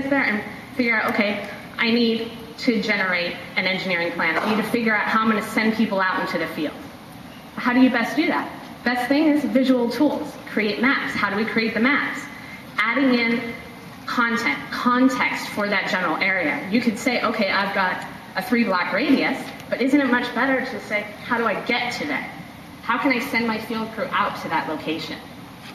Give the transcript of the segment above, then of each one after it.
sit there and figure out, okay, I need to generate an engineering plan. I need to figure out how I'm going to send people out into the field. How do you best do that? Best thing is visual tools. Create maps. How do we create the maps? Adding in content, context for that general area. You could say, okay, I've got a 3-block radius, but isn't it much better to say, how do I get to that? How can I send my field crew out to that location?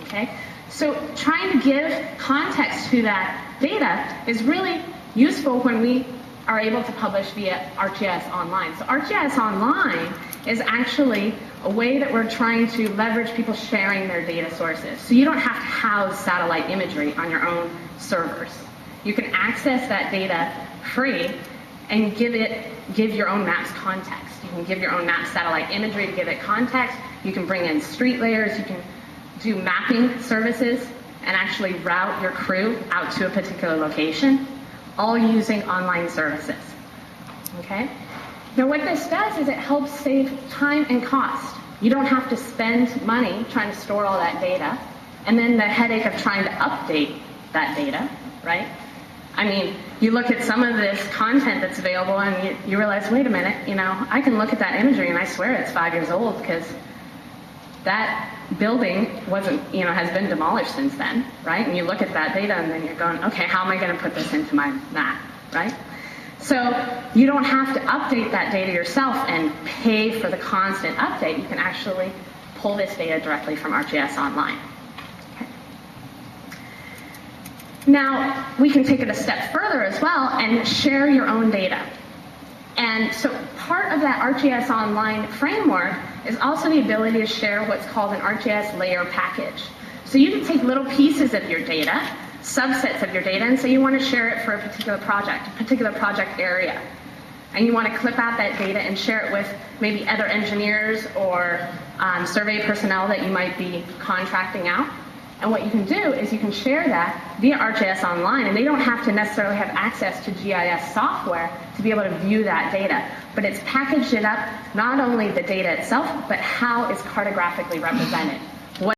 Okay? So trying to give context to that data is really useful when we are able to publish via ArcGIS Online. So ArcGIS Online is actually a way that we're trying to leverage people sharing their data sources. So you don't have to house satellite imagery on your own servers. You can access that data free and give your own maps context. You can give your own map satellite imagery to give it context. You can bring in street layers. You can do mapping services and actually route your crew out to a particular location, all using online services. Okay? Now what this does is it helps save time and cost. You don't have to spend money trying to store all that data and then the headache of trying to update that data, right? I mean, you look at some of this content that's available and you realize, wait a minute, I can look at that imagery and I swear it's 5 years old because that building wasn't, has been demolished since then, right? And you look at that data and then you're going, okay, how am I going to put this into my map, right? So you don't have to update that data yourself and pay for the constant update. You can actually pull this data directly from ArcGIS Online. Okay. Now, we can take it a step further as well and share your own data. And so part of that ArcGIS Online framework is also the ability to share what's called an ArcGIS layer package. So you can take little pieces of your data, subsets of your data, and say you want to share it for a particular project area. And you want to clip out that data and share it with maybe other engineers or survey personnel that you might be contracting out. And what you can do is you can share that via ArcGIS Online, and they don't have to necessarily have access to GIS software to be able to view that data. But it's packaged it up, not only the data itself, but how it's cartographically represented.